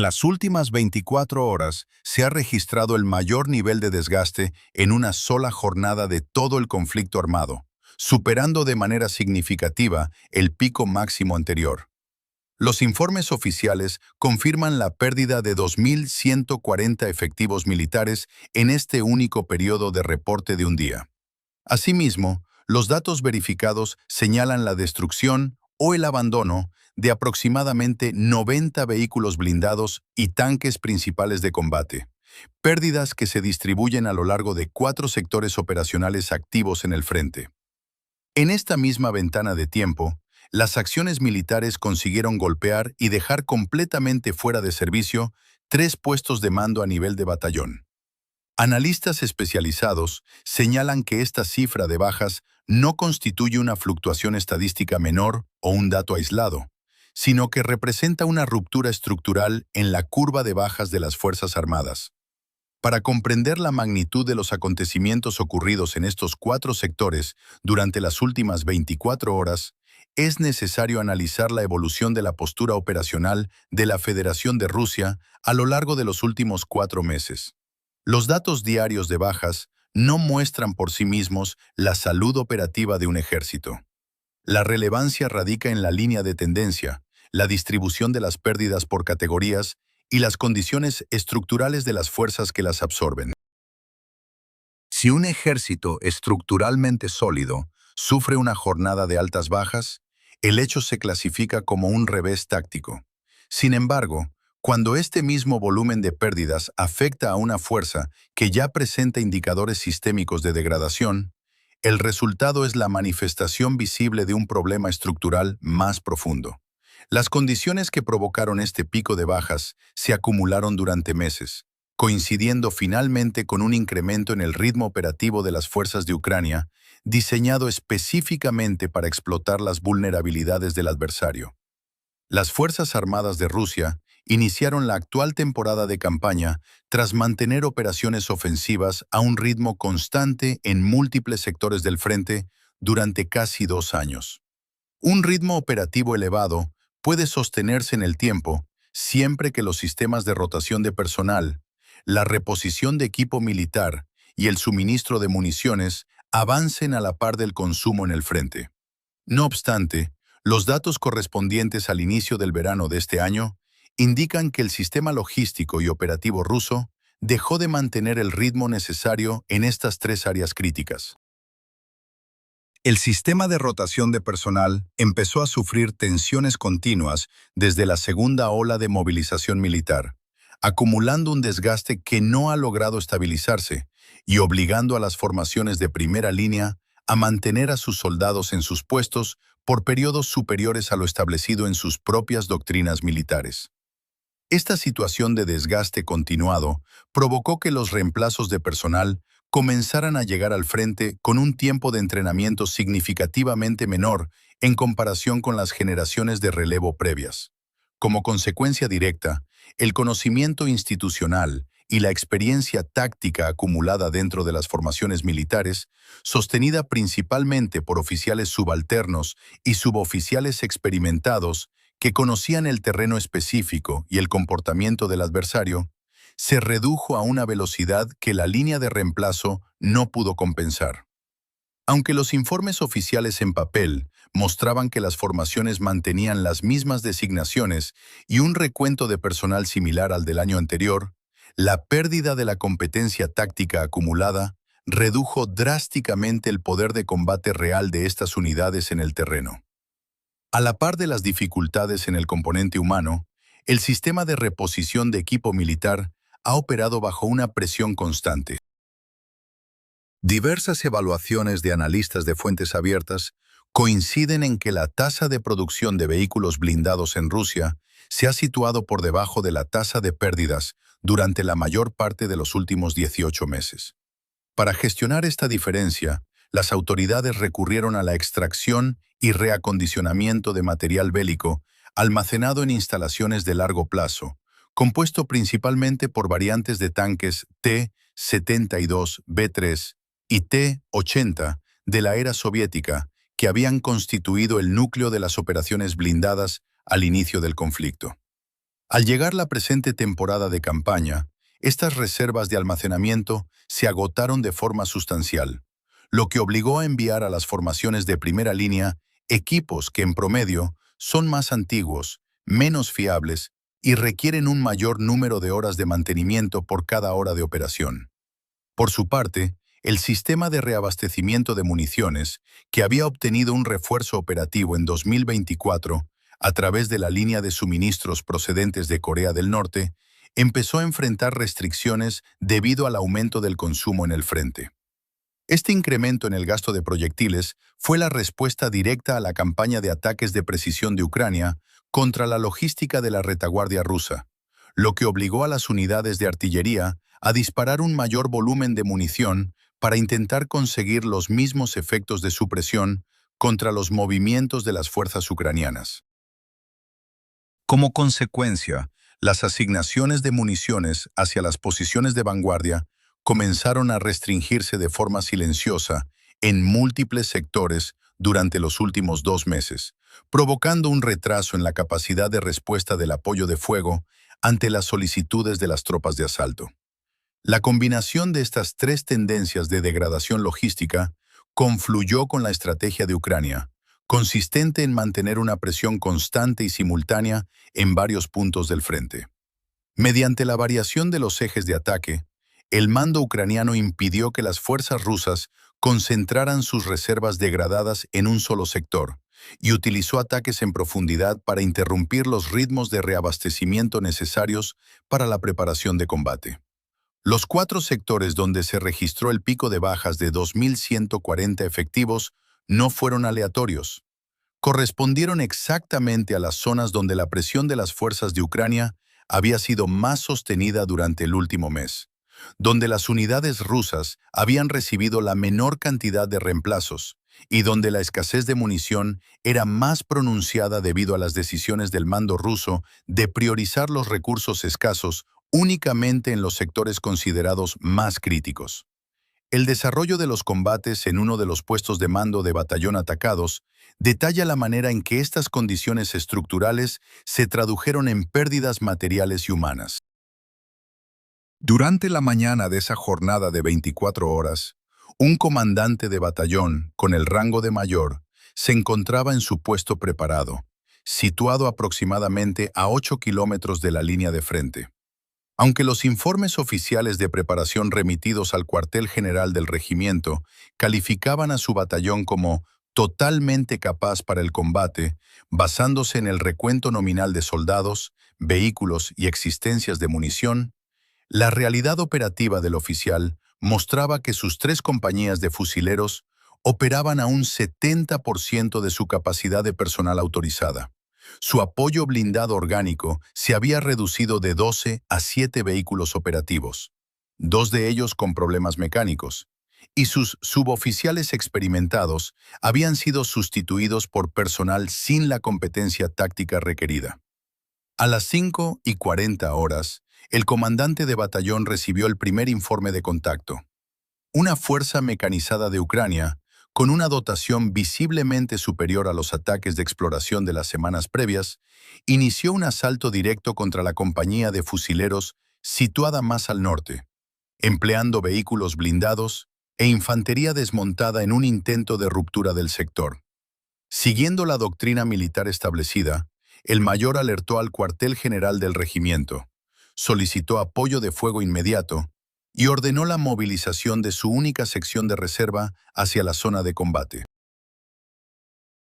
En las últimas 24 horas se ha registrado el mayor nivel de desgaste en una sola jornada de todo el conflicto armado, superando de manera significativa el pico máximo anterior. Los informes oficiales confirman la pérdida de 2.140 efectivos militares en este único periodo de reporte de un día. Asimismo, los datos verificados señalan la destrucción o el abandono de aproximadamente 90 vehículos blindados y tanques principales de combate, pérdidas que se distribuyen a lo largo de 4 sectores operacionales activos en el frente. En esta misma ventana de tiempo, las acciones militares consiguieron golpear y dejar completamente fuera de servicio 3 puestos de mando a nivel de batallón. Analistas especializados señalan que esta cifra de bajas no constituye una fluctuación estadística menor o un dato aislado, sino que representa una ruptura estructural en la curva de bajas de las Fuerzas Armadas. Para comprender la magnitud de los acontecimientos ocurridos en estos 4 sectores durante las últimas 24 horas, es necesario analizar la evolución de la postura operacional de la Federación de Rusia a lo largo de los últimos 4 meses. Los datos diarios de bajas no muestran por sí mismos la salud operativa de un ejército. La relevancia radica en la línea de tendencia, la distribución de las pérdidas por categorías y las condiciones estructurales de las fuerzas que las absorben. Si un ejército estructuralmente sólido sufre una jornada de altas bajas, el hecho se clasifica como un revés táctico. Sin embargo, cuando este mismo volumen de pérdidas afecta a una fuerza que ya presenta indicadores sistémicos de degradación, el resultado es la manifestación visible de un problema estructural más profundo. Las condiciones que provocaron este pico de bajas se acumularon durante meses, coincidiendo finalmente con un incremento en el ritmo operativo de las fuerzas de Ucrania, diseñado específicamente para explotar las vulnerabilidades del adversario. Las Fuerzas Armadas de Rusia iniciaron la actual temporada de campaña tras mantener operaciones ofensivas a un ritmo constante en múltiples sectores del frente durante casi 2 años. Un ritmo operativo elevado puede sostenerse en el tiempo siempre que los sistemas de rotación de personal, la reposición de equipo militar y el suministro de municiones avancen a la par del consumo en el frente. No obstante, los datos correspondientes al inicio del verano de este año indican que el sistema logístico y operativo ruso dejó de mantener el ritmo necesario en estas 3 áreas críticas. El sistema de rotación de personal empezó a sufrir tensiones continuas desde la segunda ola de movilización militar, acumulando un desgaste que no ha logrado estabilizarse y obligando a las formaciones de primera línea a mantener a sus soldados en sus puestos por periodos superiores a lo establecido en sus propias doctrinas militares. Esta situación de desgaste continuado provocó que los reemplazos de personal comenzaran a llegar al frente con un tiempo de entrenamiento significativamente menor en comparación con las generaciones de relevo previas. Como consecuencia directa, el conocimiento institucional y la experiencia táctica acumulada dentro de las formaciones militares, sostenida principalmente por oficiales subalternos y suboficiales experimentados que conocían el terreno específico y el comportamiento del adversario, se redujo a una velocidad que la línea de reemplazo no pudo compensar. Aunque los informes oficiales en papel mostraban que las formaciones mantenían las mismas designaciones y un recuento de personal similar al del año anterior, la pérdida de la competencia táctica acumulada redujo drásticamente el poder de combate real de estas unidades en el terreno. A la par de las dificultades en el componente humano, el sistema de reposición de equipo militar ha operado bajo una presión constante. Diversas evaluaciones de analistas de fuentes abiertas coinciden en que la tasa de producción de vehículos blindados en Rusia se ha situado por debajo de la tasa de pérdidas durante la mayor parte de los últimos 18 meses. Para gestionar esta diferencia, las autoridades recurrieron a la extracción y reacondicionamiento de material bélico almacenado en instalaciones de largo plazo, compuesto principalmente por variantes de tanques T-72B3 y T-80 de la era soviética que habían constituido el núcleo de las operaciones blindadas al inicio del conflicto. Al llegar la presente temporada de campaña, estas reservas de almacenamiento se agotaron de forma sustancial, lo que obligó a enviar a las formaciones de primera línea equipos que en promedio son más antiguos, menos fiables y requieren un mayor número de horas de mantenimiento por cada hora de operación. Por su parte, el sistema de reabastecimiento de municiones, que había obtenido un refuerzo operativo en 2024 a través de la línea de suministros procedentes de Corea del Norte, empezó a enfrentar restricciones debido al aumento del consumo en el frente. Este incremento en el gasto de proyectiles fue la respuesta directa a la campaña de ataques de precisión de Ucrania contra la logística de la retaguardia rusa, lo que obligó a las unidades de artillería a disparar un mayor volumen de munición para intentar conseguir los mismos efectos de supresión contra los movimientos de las fuerzas ucranianas. Como consecuencia, las asignaciones de municiones hacia las posiciones de vanguardia comenzaron a restringirse de forma silenciosa en múltiples sectores durante los últimos 2 meses, provocando un retraso en la capacidad de respuesta del apoyo de fuego ante las solicitudes de las tropas de asalto. La combinación de estas tres tendencias de degradación logística confluyó con la estrategia de Ucrania, consistente en mantener una presión constante y simultánea en varios puntos del frente. Mediante la variación de los ejes de ataque, el mando ucraniano impidió que las fuerzas rusas concentraran sus reservas degradadas en un solo sector y utilizó ataques en profundidad para interrumpir los ritmos de reabastecimiento necesarios para la preparación de combate. Los 4 sectores donde se registró el pico de bajas de 2.140 efectivos no fueron aleatorios. Correspondieron exactamente a las zonas donde la presión de las fuerzas de Ucrania había sido más sostenida durante el último mes, donde las unidades rusas habían recibido la menor cantidad de reemplazos y donde la escasez de munición era más pronunciada debido a las decisiones del mando ruso de priorizar los recursos escasos únicamente en los sectores considerados más críticos. El desarrollo de los combates en uno de los puestos de mando de batallón atacados detalla la manera en que estas condiciones estructurales se tradujeron en pérdidas materiales y humanas. Durante la mañana de esa jornada de 24 horas, un comandante de batallón, con el rango de mayor, se encontraba en su puesto preparado, situado aproximadamente a 8 kilómetros de la línea de frente. Aunque los informes oficiales de preparación remitidos al cuartel general del regimiento calificaban a su batallón como totalmente capaz para el combate, basándose en el recuento nominal de soldados, vehículos y existencias de munición, la realidad operativa del oficial mostraba que sus 3 compañías de fusileros operaban a un 70% de su capacidad de personal autorizada. Su apoyo blindado orgánico se había reducido de 12 a 7 vehículos operativos, 2 de ellos con problemas mecánicos, y sus suboficiales experimentados habían sido sustituidos por personal sin la competencia táctica requerida. A las 5:40 horas, el comandante de batallón recibió el primer informe de contacto. Una fuerza mecanizada de Ucrania, con una dotación visiblemente superior a los ataques de exploración de las semanas previas, inició un asalto directo contra la compañía de fusileros situada más al norte, empleando vehículos blindados e infantería desmontada en un intento de ruptura del sector. Siguiendo la doctrina militar establecida, el mayor alertó al cuartel general del regimiento, solicitó apoyo de fuego inmediato y ordenó la movilización de su única sección de reserva hacia la zona de combate.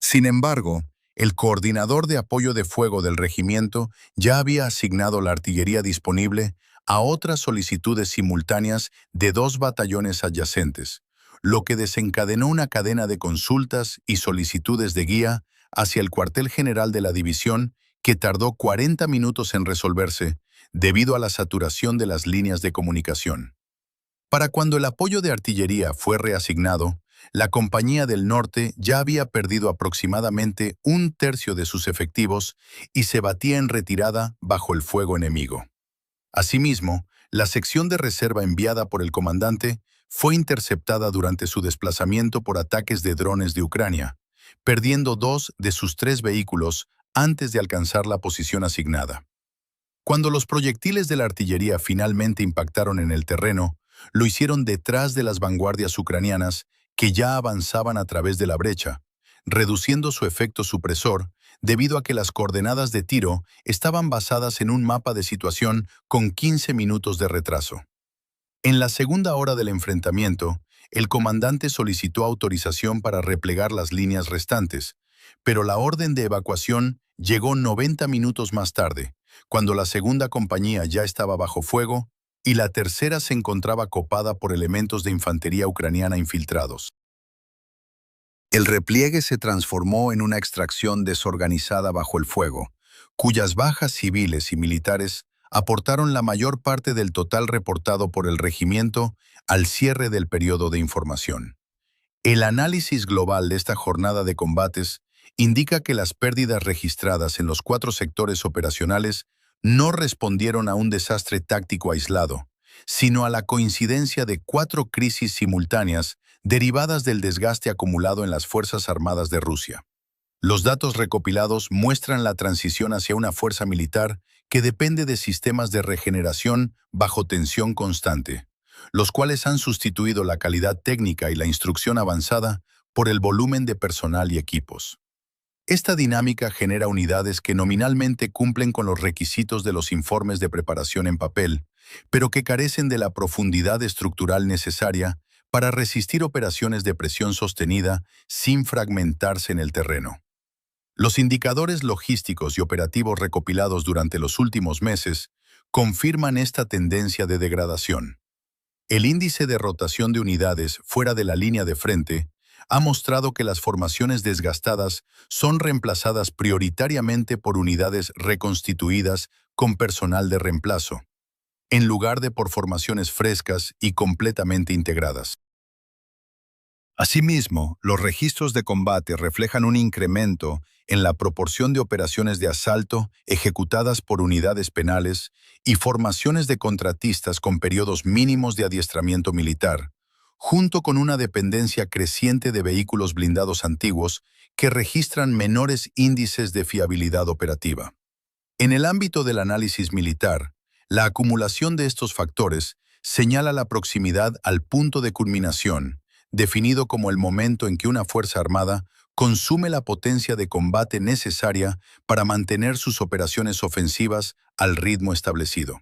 Sin embargo, el coordinador de apoyo de fuego del regimiento ya había asignado la artillería disponible a otras solicitudes simultáneas de 2 batallones adyacentes, lo que desencadenó una cadena de consultas y solicitudes de guía hacia el cuartel general de la división que tardó 40 minutos en resolverse debido a la saturación de las líneas de comunicación. Para cuando el apoyo de artillería fue reasignado, la Compañía del Norte ya había perdido aproximadamente 1/3 de sus efectivos y se batía en retirada bajo el fuego enemigo. Asimismo, la sección de reserva enviada por el comandante fue interceptada durante su desplazamiento por ataques de drones de Ucrania, perdiendo 2 de sus 3 vehículos antes de alcanzar la posición asignada. Cuando los proyectiles de la artillería finalmente impactaron en el terreno, lo hicieron detrás de las vanguardias ucranianas que ya avanzaban a través de la brecha, reduciendo su efecto supresor debido a que las coordenadas de tiro estaban basadas en un mapa de situación con 15 minutos de retraso. En la segunda hora del enfrentamiento, el comandante solicitó autorización para replegar las líneas restantes, pero la orden de evacuación llegó 90 minutos más tarde, cuando la segunda compañía ya estaba bajo fuego y la tercera se encontraba copada por elementos de infantería ucraniana infiltrados. El repliegue se transformó en una extracción desorganizada bajo el fuego, cuyas bajas civiles y militares aportaron la mayor parte del total reportado por el regimiento al cierre del periodo de información. El análisis global de esta jornada de combates indica que las pérdidas registradas en los 4 sectores operacionales no respondieron a un desastre táctico aislado, sino a la coincidencia de 4 crisis simultáneas derivadas del desgaste acumulado en las Fuerzas Armadas de Rusia. Los datos recopilados muestran la transición hacia una fuerza militar que depende de sistemas de regeneración bajo tensión constante, los cuales han sustituido la calidad técnica y la instrucción avanzada por el volumen de personal y equipos. Esta dinámica genera unidades que nominalmente cumplen con los requisitos de los informes de preparación en papel, pero que carecen de la profundidad estructural necesaria para resistir operaciones de presión sostenida sin fragmentarse en el terreno. Los indicadores logísticos y operativos recopilados durante los últimos meses confirman esta tendencia de degradación. El índice de rotación de unidades fuera de la línea de frente ha mostrado que las formaciones desgastadas son reemplazadas prioritariamente por unidades reconstituidas con personal de reemplazo, en lugar de por formaciones frescas y completamente integradas. Asimismo, los registros de combate reflejan un incremento en la proporción de operaciones de asalto ejecutadas por unidades penales y formaciones de contratistas con periodos mínimos de adiestramiento militar, junto con una dependencia creciente de vehículos blindados antiguos que registran menores índices de fiabilidad operativa. En el ámbito del análisis militar, la acumulación de estos factores señala la proximidad al punto de culminación, definido como el momento en que una fuerza armada consume la potencia de combate necesaria para mantener sus operaciones ofensivas al ritmo establecido.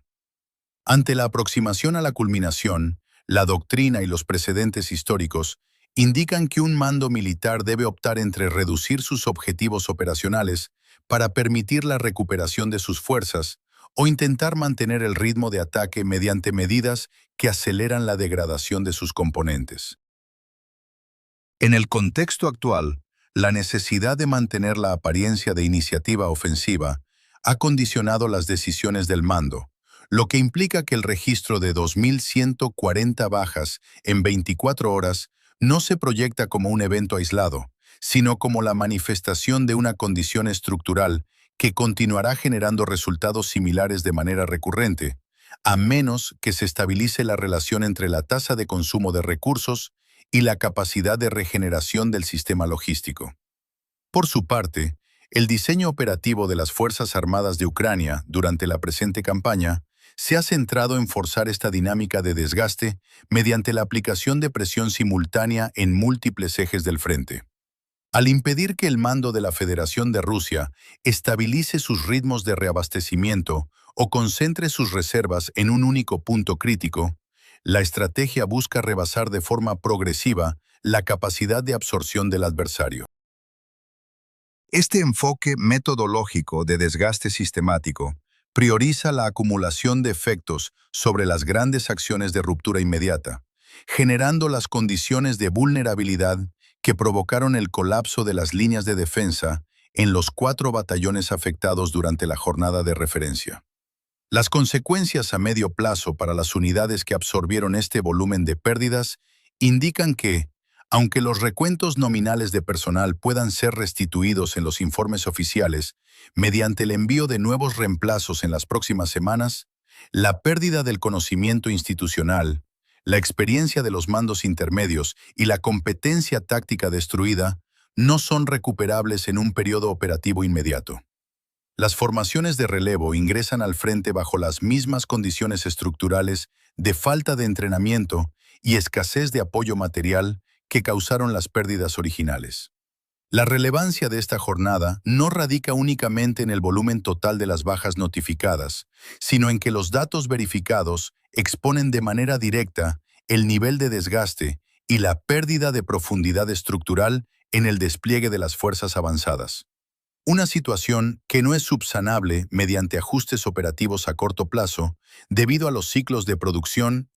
Ante la aproximación a la culminación, la doctrina y los precedentes históricos indican que un mando militar debe optar entre reducir sus objetivos operacionales para permitir la recuperación de sus fuerzas o intentar mantener el ritmo de ataque mediante medidas que aceleran la degradación de sus componentes. En el contexto actual, la necesidad de mantener la apariencia de iniciativa ofensiva ha condicionado las decisiones del mando, lo que implica que el registro de 2.140 bajas en 24 horas no se proyecta como un evento aislado, sino como la manifestación de una condición estructural que continuará generando resultados similares de manera recurrente, a menos que se estabilice la relación entre la tasa de consumo de recursos y la capacidad de regeneración del sistema logístico. Por su parte, el diseño operativo de las Fuerzas Armadas de Ucrania durante la presente campaña se ha centrado en forzar esta dinámica de desgaste mediante la aplicación de presión simultánea en múltiples ejes del frente. Al impedir que el mando de la Federación de Rusia estabilice sus ritmos de reabastecimiento o concentre sus reservas en un único punto crítico, la estrategia busca rebasar de forma progresiva la capacidad de absorción del adversario. Este enfoque metodológico de desgaste sistemático prioriza la acumulación de efectos sobre las grandes acciones de ruptura inmediata, generando las condiciones de vulnerabilidad que provocaron el colapso de las líneas de defensa en los 4 batallones afectados durante la jornada de referencia. Las consecuencias a medio plazo para las unidades que absorbieron este volumen de pérdidas indican que, aunque los recuentos nominales de personal puedan ser restituidos en los informes oficiales mediante el envío de nuevos reemplazos en las próximas semanas, la pérdida del conocimiento institucional, la experiencia de los mandos intermedios y la competencia táctica destruida no son recuperables en un periodo operativo inmediato. Las formaciones de relevo ingresan al frente bajo las mismas condiciones estructurales de falta de entrenamiento y escasez de apoyo material que causaron las pérdidas originales. La relevancia de esta jornada no radica únicamente en el volumen total de las bajas notificadas, sino en que los datos verificados exponen de manera directa el nivel de desgaste y la pérdida de profundidad estructural en el despliegue de las fuerzas avanzadas. Una situación que no es subsanable mediante ajustes operativos a corto plazo debido a los ciclos de producción